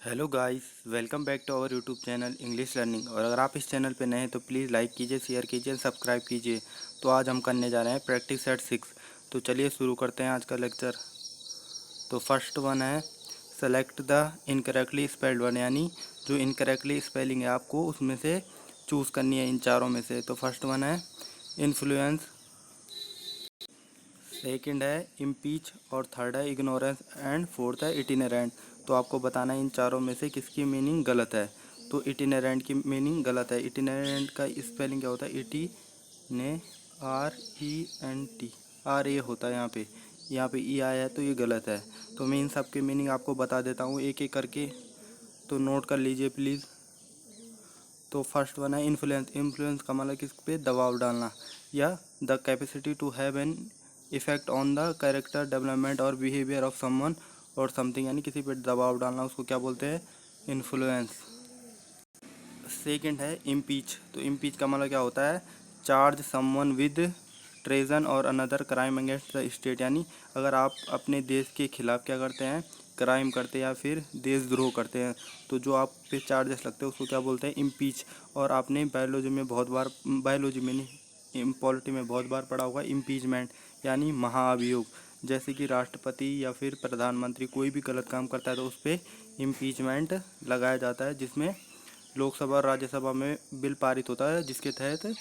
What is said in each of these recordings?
Hello guys, welcome back to our YouTube channel English learning. और अगर आप इस चैनल पे नए हैं तो प्लीज़ लाइक कीजिए, शेयर कीजिए, सब्सक्राइब कीजिए। तो आज हम करने जा रहे हैं प्रैक्टिस सेट 6। तो चलिए शुरू करते हैं आज का लेक्चर। तो फर्स्ट वन है select the incorrectly spelled one, यानी जो इनकरेक्टली स्पेलिंग है आपको उसमें से चूज़ करनी है इन चारों में से। तो फर्स्ट वन है इन्फ्लुएंस, सेकंड है इम्पीच और थर्ड है इग्नोरेंस एंड फोर्थ है इटिनेरेंट। तो आपको बताना है इन चारों में से किसकी मीनिंग गलत है। तो इटिनेरेंट की मीनिंग गलत है। इटिनेरेंट का स्पेलिंग क्या होता है? इटी ने RENT, RA होता है यहाँ पे ई आया है तो ये गलत है। तो मैं इन सब की मीनिंग आपको बता देता हूँ एक एक करके, तो नोट कर लीजिए प्लीज़। तो फर्स्ट वन है इन्फ्लुएंस। इन्फ्लुएंस का मतलब किस पे? दबाव डालना, या the capacity to have an effect on the character development और बिहेवियर ऑफ समवन और समथिंग, यानी किसी पे दबाव डालना, उसको क्या बोलते हैं? इन्फ्लुएंस। सेकंड है इम्पीच। तो इम्पीच का मतलब क्या होता है? चार्ज समवन विद ट्रेजन और another crime against the state, यानी अगर आप अपने देश के खिलाफ क्या करते हैं? क्राइम करते हैं या फिर देशद्रोह करते हैं, तो जो आप पे चार्जेस लगते हैं उसको क्या बोलते हैं? इम्पीच। और आपने बायोलॉजी में बहुत बार, बायोलॉजी में नहीं, पॉलिटी में बहुत बार पढ़ा होगा इम्पीचमेंट, यानी महाअभियोग। जैसे कि राष्ट्रपति या फिर प्रधानमंत्री कोई भी गलत काम करता है तो उस पर इम्पीचमेंट लगाया जाता है, जिसमें लोकसभा और राज्यसभा में बिल पारित होता है, जिसके तहत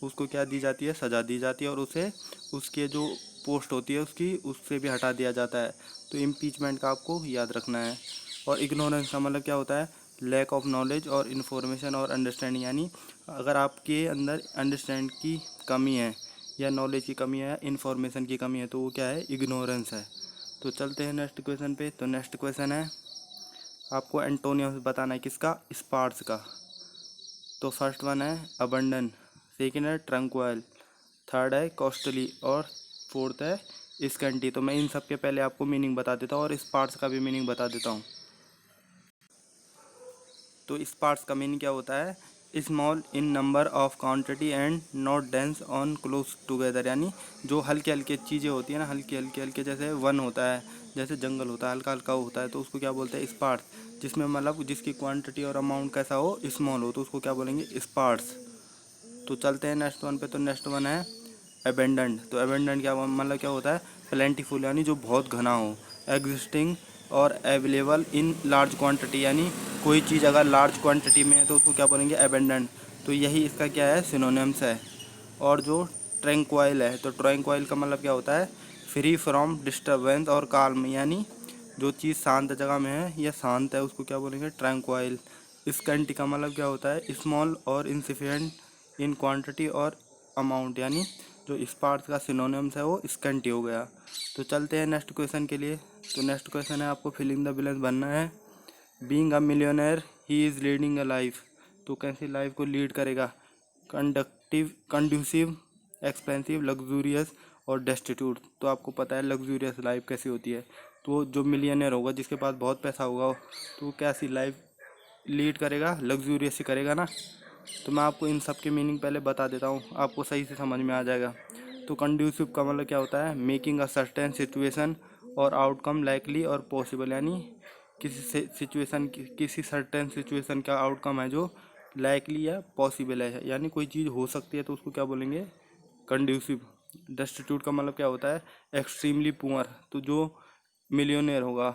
उसको क्या दी जाती है? सज़ा दी जाती है, और उसे उसके जो पोस्ट होती है उसकी, उससे भी हटा दिया जाता है। तो इम्पीचमेंट का आपको याद रखना है। और इग्नोरेंस का मतलब क्या होता है? लैक ऑफ नॉलेज और इन्फॉर्मेशन और अंडरस्टैंडिंग, यानी अगर आपके अंदर अंडरस्टैंड की कमी है या नॉलेज की कमी है या इन्फॉर्मेशन की कमी है तो वो क्या है? इग्नोरेंस है। तो चलते हैं नेक्स्ट क्वेश्चन पे। तो नेक्स्ट क्वेश्चन है आपको एंटोनियम्स बताना है, किसका? स्पार्स का। तो फर्स्ट वन है अबंडन, सेकंड है ट्रंक्वाइल, थर्ड है कॉस्टली और फोर्थ है स्कैंटी। तो मैं इन सब के पहले आपको मीनिंग बता देता हूँ और स्पार्स का भी मीनिंग बता देता हूँ। तो स्पार्स का मीनिंग क्या होता है? Small in number of quantity and not dense on close together, यानी जो हल्के हल्के चीज़ें होती है ना, हल्के हल्के हल्के, जैसे वन होता है, जैसे जंगल होता है, हल्का हल्का होता है, तो उसको क्या बोलते हैं? स्पार्स। जिसमें मतलब जिसकी क्वांटिटी और अमाउंट कैसा हो? स्मॉल हो, तो उसको क्या बोलेंगे? स्पार्स। तो चलते हैं नेक्स्ट वन पे। तो नेक्स्ट वन है एबेंडेंट। तो एबेंडेंट क्या मतलब क्या होता है? प्लेंटीफुल, यानी जो बहुत घना हो। एग्जिस्टिंग और अवेलेबल इन लार्ज क्वांटिटी, यानी कोई चीज़ अगर लार्ज क्वांटिटी में है तो उसको क्या बोलेंगे? एबेंडेंट। तो यही इसका क्या है? सिनोनिम्स है। और जो ट्रैंक्वाइल है, तो ट्रैंक्वाइल का मतलब क्या होता है? फ्री फ्रॉम डिस्टर्बेंस और काल्म, यानी जो चीज़ शांत जगह में है या शांत है उसको क्या बोलेंगे? ट्रैंक्वाइल। स्कैंटी का मतलब क्या होता है? स्मॉल और इनसिफिशिएंट इन क्वांटिटी और अमाउंट, यानी जो स्पार्स का सिनोनिम्स है वो स्कैंटी हो गया। तो चलते हैं नेक्स्ट क्वेश्चन के लिए। तो नेक्स्ट क्वेश्चन है आपको फिलिंग द ब्लैंक्स बनना है। Being a millionaire he is leading a life. तो कैसी लाइफ को लीड करेगा? कंड्यूसिव, एक्सपेंसिव, लग्जूरियस और डेस्टिट्यूट। तो आपको पता है लग्जूरियस लाइफ कैसी होती है। तो जो मिलियनेयर होगा, जिसके पास बहुत पैसा होगा, तो वो कैसी लाइफ लीड करेगा? लग्जूरियस ही करेगा ना। तो मैं आपको इन सब के मीनिंग पहले बता देता हूँ, आपको सही से समझ में आ जाएगा। तो कंड्यूसिव का मतलब क्या होता है? मेकिंग अ सर्टेन सिचुएशन और आउटकम लाइकली और पॉसिबल, यानी किसी सिचुएशन, किसी सर्टेन सिचुएशन का आउटकम है जो लाइकली या पॉसिबल है, यानी कोई चीज़ हो सकती है, तो उसको क्या बोलेंगे? कंड्यूसिव। डेस्टिट्यूट का मतलब क्या होता है? Extremely poor. तो जो मिलियनेयर होगा,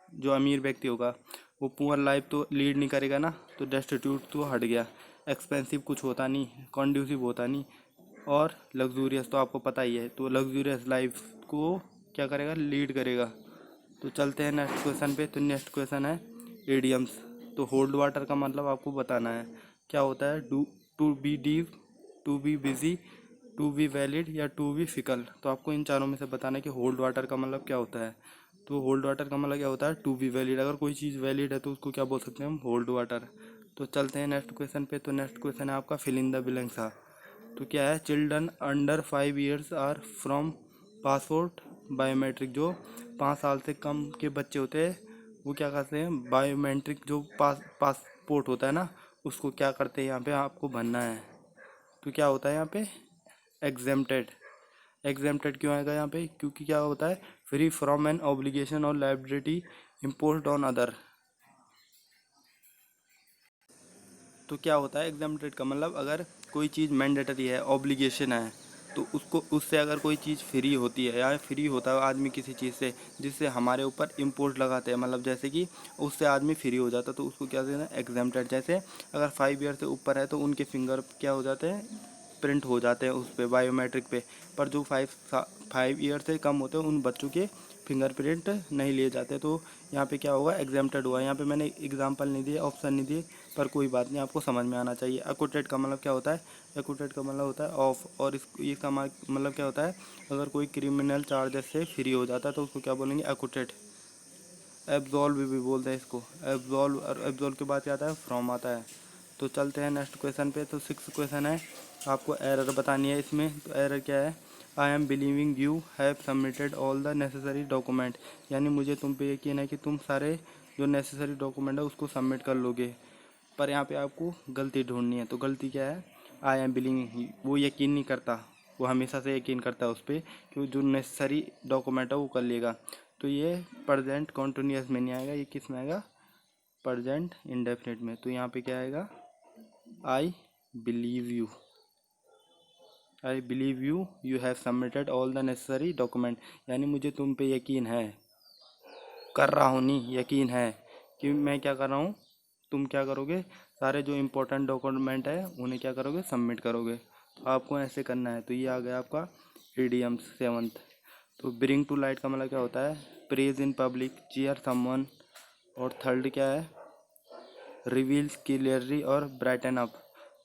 जो अमीर व्यक्ति होगा, वो पुअर लाइफ तो लीड नहीं करेगा ना, तो डेस्टिट्यूट तो हट गया। एक्सपेंसिव कुछ होता नहीं, कंड्यूसिव होता नहीं, और लग्जूरियस तो आपको पता ही है, तो लग्जूरियस लाइफ को क्या करेगा? लीड करेगा। तो चलते हैं नेक्स्ट क्वेश्चन पे। तो नेक्स्ट क्वेश्चन है एडियम्स। तो होल्ड वाटर का मतलब आपको बताना है क्या होता है? Do, to be deep, to be busy, to be valid या टू बी फिकल। तो आपको इन चारों में से बताना है कि होल्ड वाटर का मतलब क्या होता है। तो होल्ड वाटर का मतलब क्या होता है? To be valid. अगर कोई चीज़ वैलिड है तो उसको क्या बोल सकते हैं हम? Hold water. तो चलते हैं नेक्स्ट क्वेश्चन पे। तो नेक्स्ट क्वेश्चन है आपका फिल इन द ब्लैंक्स। तो क्या है? Children under 5 years are from passport biometric. जो 5 साल से कम के बच्चे होते हैं वो क्या करते हैं? बायोमेट्रिक जो पासपोर्ट होता है ना, उसको क्या करते हैं? यहाँ पे आपको भरना है। तो क्या होता है यहाँ पे? एग्जेम्प्टेड। एग्जेम्प्टेड क्यों आएगा यहाँ पे? क्योंकि क्या होता है? फ्री फ्रॉम एन ऑब्लिगेशन और लाइबिलिटी इम्पोज्ड ऑन अदर। तो क्या होता है एग्जाम्प्टेड का मतलब अगर कोई चीज़ मैंडेटरी है, ऑब्लिगेशन है, तो उसको उससे अगर कोई चीज़ फ्री होती है या फ्री होता है आदमी किसी चीज़ से जिससे हमारे ऊपर इम्पोर्ट लगाते हैं, मतलब जैसे कि उससे आदमी फ्री हो जाता है, तो उसको क्या कहते हैं एग्जाम्प्टेड। जैसे अगर 5 ईयर से ऊपर है तो उनके फिंगर क्या हो जाते हैं, प्रिंट हो जाते हैं उस पर बायोमेट्रिक पे। पर जो 5 ईयर से कम होते हैं उन बच्चों के फिंगरप्रिंट नहीं लिए जाते। तो यहाँ पे क्या होगा एग्जाम्प्टेड हुआ। यहाँ पे मैंने एग्जांपल नहीं दिए, ऑप्शन नहीं दिए, पर कोई बात नहीं, आपको समझ में आना चाहिए। एक्यूटेड का मतलब क्या होता है, एक्यूटेड का मतलब होता है ऑफ, और इसका मतलब क्या होता है, अगर कोई क्रिमिनल चार्जेस से फ्री हो जाता है तो उसको क्या बोलेंगे एक्यूटेड। एब्जॉल्व भी बोलते हैं इसको, एब्जॉल्व। और एब्जॉल्व के बाद क्या आता है, फ्रॉम आता है। तो चलते हैं नेक्स्ट क्वेश्चन पे। तो 6th क्वेश्चन है, आपको एरर बतानी है इसमें। तो एरर क्या है, I am believing you have submitted all the necessary document, यानी मुझे तुम पे यकीन है कि तुम सारे जो नेसेसरी डॉक्यूमेंट है उसको सबमिट कर लोगे। पर यहाँ पे आपको गलती ढूंढनी है। तो गलती क्या है, आई एम बिलीविंग, वो यकीन नहीं करता, वो हमेशा से यकीन करता है उस पर कि जो नेसेसरी डॉक्यूमेंट है वो कर लेगा। तो ये प्रेजेंट कॉन्टिन्यूअस में नहीं आएगा, ये किस में आएगा, प्रेजेंट इंडेफिनिट में। तो यहाँ पे क्या आएगा, I believe you, I believe you you have submitted all the necessary document, यानी मुझे तुम पे यकीन है, कर रहा हूँ नहीं, यकीन है कि मैं क्या कर रहा हूँ, तुम क्या करोगे, सारे जो इम्पोर्टेंट डॉक्यूमेंट है उन्हें क्या करोगे, सबमिट करोगे। तो आपको ऐसे करना है। तो ये आ गया आपका इडियम्स 7th। तो ब्रिंग टू लाइट का मतलब क्या होता है, praise in public, cheer someone. और थर्ड क्या है, रिवील्स क्लियरली और ब्राइटन अप।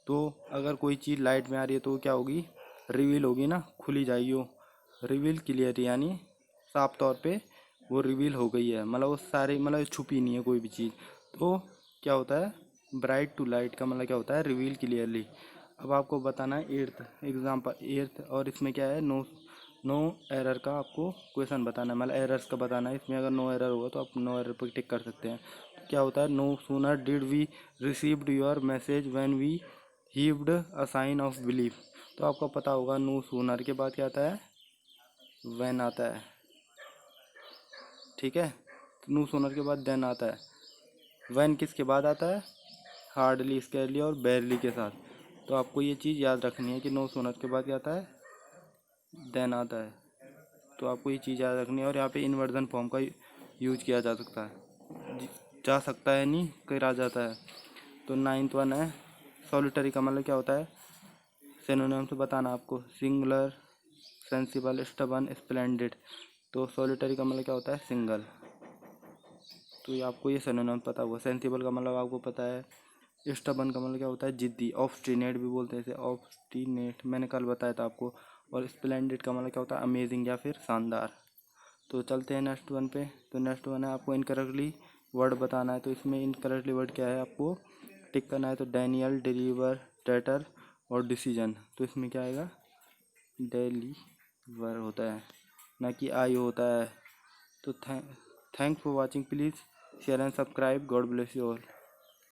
तो अगर कोई चीज़ लाइट में आ रही है तो वो क्या होगी, रिवील होगी ना, खुली जाएगी वो। रिवील क्लियर यानी साफ तौर पे वो रिवील हो गई है, मतलब वो सारी मतलब छुपी नहीं है कोई भी चीज़। तो क्या होता है, ब्राइट टू लाइट का मतलब क्या होता है, रिवील क्लियरली। अब आपको बताना है 8th एग्जाम्पल, 8th, और इसमें क्या है, नो नो एरर का आपको क्वेश्चन बताना है, मतलब एरर्स का बताना है। इसमें अगर नो एरर होगा तो आप नो एरर पर टिक कर सकते हैं। तो क्या होता है, no sooner did we received your message when we heaved a sigh of relief. तो आपको पता होगा नो सूनर के बाद क्या आता है, व्हेन आता है, ठीक है। नो सूनर के बाद देन आता है, व्हेन किसके बाद आता है, हार्डली, स्केरली और बैरली के साथ। तो आपको ये चीज़ याद रखनी है कि नो सूनर के बाद क्या आता है, देन आता है। तो आपको ये चीज़ याद रखनी है। और यहाँ पे इन्वर्जन फॉर्म का यूज किया जा सकता है, जा सकता है नहीं, करा जाता है। तो 9th वन है, सॉलिटरी का मतलब क्या होता है, सिनोनिम से बताना आपको, सिंगुलर, सेंसिबल, स्टबन, स्प्लेंडेड। तो सॉलिटरी का मतलब क्या होता है, सिंगल। तो ये आपको ये सिनोनिम पता हुआ। सेंसिबल का मतलब आपको पता है। स्टबन का मतलब क्या होता है, जिद्दी, ऑब्स्टिनेट भी बोलते हैं इसे, ऑब्स्टिनेट, मैंने कल बताया था आपको। और स्प्लेंडेड का मतलब क्या होता है, अमेजिंग या फिर शानदार। तो चलते हैं नेक्स्ट वन पे। तो नेक्स्ट वन है, आपको इनकरेक्टली वर्ड बताना है। तो इसमें इनकरेक्टली वर्ड क्या है, आपको टिक करना है। तो डैनियल, डिलीवर, टेटर और डिसीजन। तो इसमें क्या आएगा, डिलीवर होता है, ना कि आई होता है। तो thanks for watching, please share and subscribe, God bless you all.